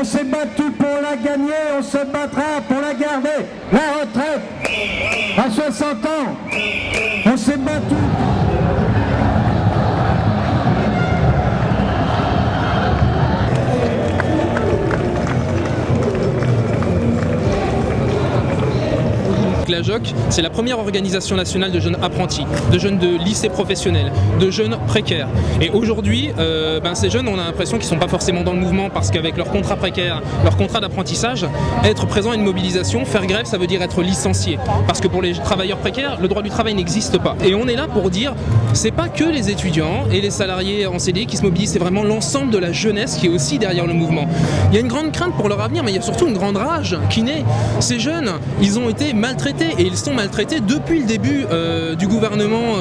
s'est battu pour la gagner, on se battra pour la garder. La retraite à 60 ans, on s'est battu. La JOC, c'est la première organisation nationale de jeunes apprentis, de jeunes de lycée professionnel, de jeunes précaires. Et aujourd'hui, ces jeunes, on a l'impression qu'ils ne sont pas forcément dans le mouvement parce qu'avec leur contrat précaire, leur contrat d'apprentissage, être présent à une mobilisation, faire grève, ça veut dire être licencié. Parce que pour les travailleurs précaires, le droit du travail n'existe pas. Et on est là pour dire, c'est pas que les étudiants et les salariés en CDI qui se mobilisent, c'est vraiment l'ensemble de la jeunesse qui est aussi derrière le mouvement. Il y a une grande crainte pour leur avenir, mais il y a surtout une grande rage qui naît. Ces jeunes, ils ont été maltraités. Et ils sont maltraités depuis le début du gouvernement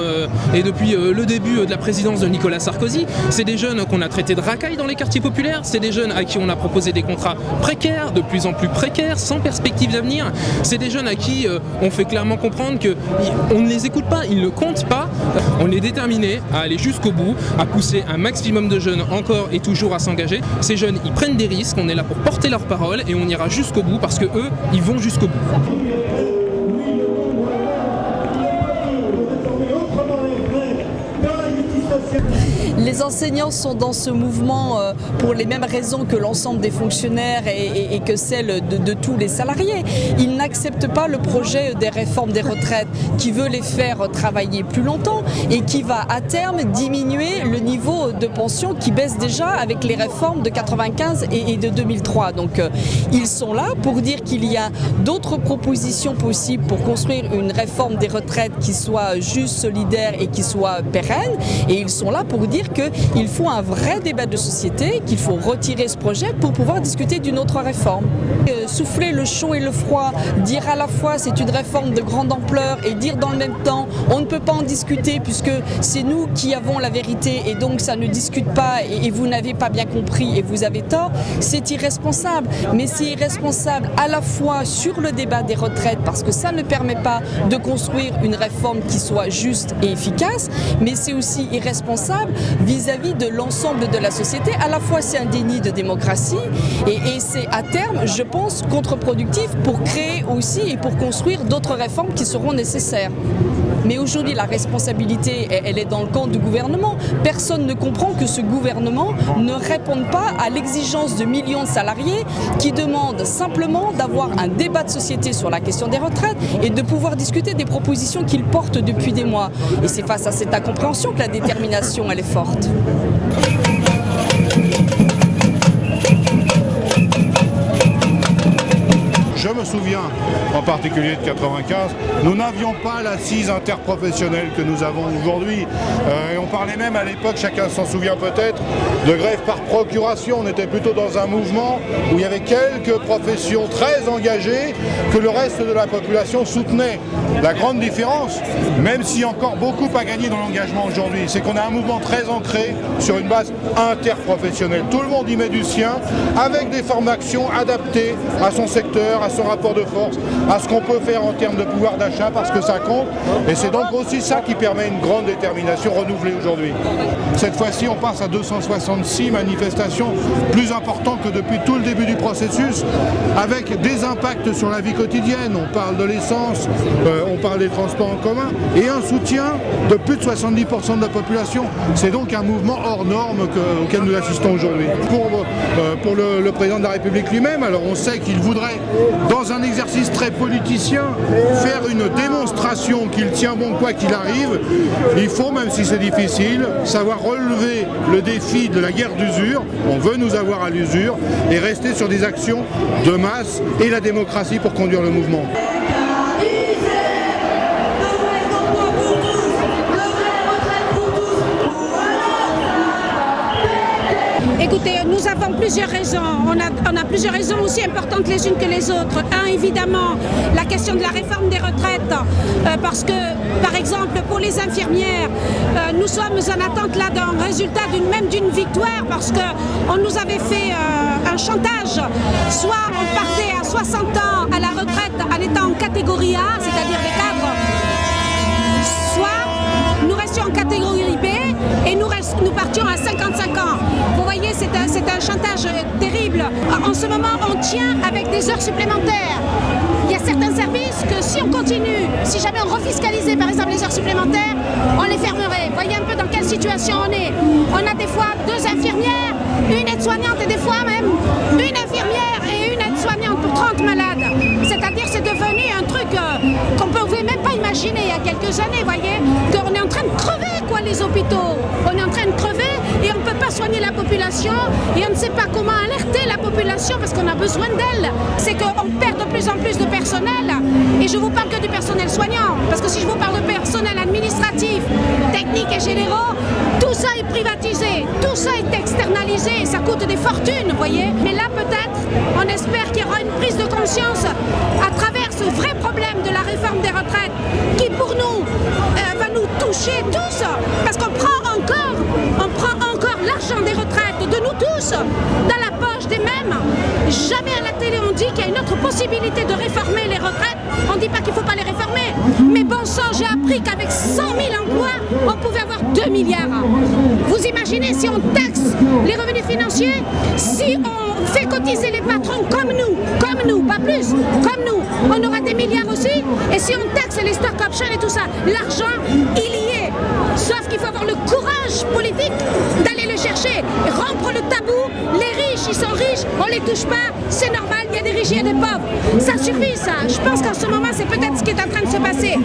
et depuis le début de la présidence de Nicolas Sarkozy. C'est des jeunes qu'on a traités de racailles dans les quartiers populaires, c'est des jeunes à qui on a proposé des contrats précaires, de plus en plus précaires, sans perspective d'avenir. C'est des jeunes à qui on fait clairement comprendre qu'on ne les écoute pas, ils ne comptent pas. On est déterminé à aller jusqu'au bout, à pousser un maximum de jeunes encore et toujours à s'engager. Ces jeunes, ils prennent des risques, on est là pour porter leurs paroles et on ira jusqu'au bout parce que eux, ils vont jusqu'au bout. Les enseignants sont dans ce mouvement pour les mêmes raisons que l'ensemble des fonctionnaires et que celles de tous les salariés. Ils n'acceptent pas le projet des réformes des retraites qui veut les faire travailler plus longtemps et qui va à terme diminuer le niveau de pension qui baisse déjà avec les réformes de 95 et de 2003. Donc ils sont là pour dire qu'il y a d'autres propositions possibles pour construire une réforme des retraites qui soit juste, solidaire et qui soit pérenne. Et ils sont là pour dire qu'il faut un vrai débat de société, qu'il faut retirer ce projet pour pouvoir discuter d'une autre réforme. Souffler le chaud et le froid, dire à la fois c'est une réforme de grande ampleur et dire dans le même temps on ne peut pas en discuter puisque c'est nous qui avons la vérité et donc ça ne discute pas et vous n'avez pas bien compris et vous avez tort, c'est irresponsable. Mais c'est irresponsable à la fois sur le débat des retraites parce que ça ne permet pas de construire une réforme qui soit juste et efficace, mais c'est aussi irresponsable vis-à-vis de l'ensemble de la société. À la fois c'est un déni de démocratie et c'est à terme, je pense, contre-productif pour créer aussi et pour construire d'autres réformes qui seront nécessaires. Mais aujourd'hui, la responsabilité, elle est dans le camp du gouvernement. Personne ne comprend que ce gouvernement ne réponde pas à l'exigence de millions de salariés qui demandent simplement d'avoir un débat de société sur la question des retraites et de pouvoir discuter des propositions qu'ils portent depuis des mois. Et c'est face à cette incompréhension que la détermination, elle est forte. Je me souviens en particulier de 95, nous n'avions pas l'assise interprofessionnelle que nous avons aujourd'hui. Et on parlait même à l'époque, chacun s'en souvient peut-être, de grève par procuration. On était plutôt dans un mouvement où il y avait quelques professions très engagées que le reste de la population soutenait. La grande différence, même s'il y a encore beaucoup à gagner dans l'engagement aujourd'hui, c'est qu'on a un mouvement très ancré sur une base interprofessionnelle. Tout le monde y met du sien, avec des formes d'action adaptées à son secteur, à son rapport de force, à ce qu'on peut faire en termes de pouvoir d'achat, parce que ça compte. Et c'est donc aussi ça qui permet une grande détermination renouvelée aujourd'hui. Cette fois-ci, on passe à 266 manifestations, plus importantes que depuis tout le début du processus, avec des impacts sur la vie quotidienne. On parle de l'essence, on parle des transports en commun, et un soutien de plus de 70% de la population. C'est donc un mouvement hors norme auquel nous assistons aujourd'hui. Pour le président de la République lui-même, alors on sait qu'il voudrait, dans un exercice très politicien, faire une démonstration qu'il tient bon quoi qu'il arrive. Il faut, même si c'est difficile, savoir relever le défi de la guerre d'usure. On veut nous avoir à l'usure et rester sur des actions de masse et la démocratie pour conduire le mouvement. Écoutez, nous avons plusieurs raisons. On a plusieurs raisons aussi importantes les unes que les autres. Un, évidemment, la question de la réforme des retraites. Parce que, par exemple, pour les infirmières, nous sommes en attente là d'un résultat même d'une victoire parce qu'on nous avait fait un chantage. Soit on partait à 60 ans à la retraite en étant en catégorie A, c'est-à-dire les cadres, soit nous restions en catégorie B et et nous partions à 55 ans. Vous voyez, c'est un chantage terrible. En ce moment, on tient avec des heures supplémentaires. Il y a certains services que si on continue, si jamais on refiscalisait par exemple les heures supplémentaires, on les fermerait. Voyez un peu dans quelle situation on est. On a des fois 2 infirmières, une aide-soignante et des fois même une infirmière et une aide-soignante pour 30 malades. C'est-à-dire c'est devenu un truc qu'on ne pouvait même pas imaginer il y a quelques années, voyez, qu'on est en train de crever quoi les hôpitaux. On est en train de crever et on ne peut pas soigner la population et on ne sait pas comment alerter la population parce qu'on a besoin d'elle. C'est qu'on perd de plus en plus de personnel et je vous parle que du personnel soignant parce que si je vous parle de personnel administratif, technique et généraux, tout ça est privatisé, tout ça est externalisé et ça coûte des fortunes, vous voyez. Mais là peut-être, on espère qu'il y aura une prise de conscience à travers ce vrai problème de la réforme des retraites qui pour nous va nous toucher tous parce qu'on prend encore l'argent des retraites de nous tous dans la poche des mêmes. Jamais à la télé on dit qu'il y a une autre possibilité de réformer les retraites. On ne dit pas qu'il ne faut pas les réformer. Mais bon sang, j'ai appris qu'avec 100 000 emplois, on pouvait avoir 2 milliards. Vous imaginez si on taxe les revenus financiers, si on fait cotiser les patrons comme nous, pas plus, comme nous, on aura des milliards aussi. Et si on taxe les stock options et tout ça, l'argent, il y est. Sauf qu'il faut avoir le courage politique d'aller le chercher, rompre le tabou. Les riches, ils sont riches, on les touche pas, c'est normal, il y a des riches et des pauvres. Ça suffit ça. Je pense qu'en ce moment, c'est peut-être ce qui est en train de se passer.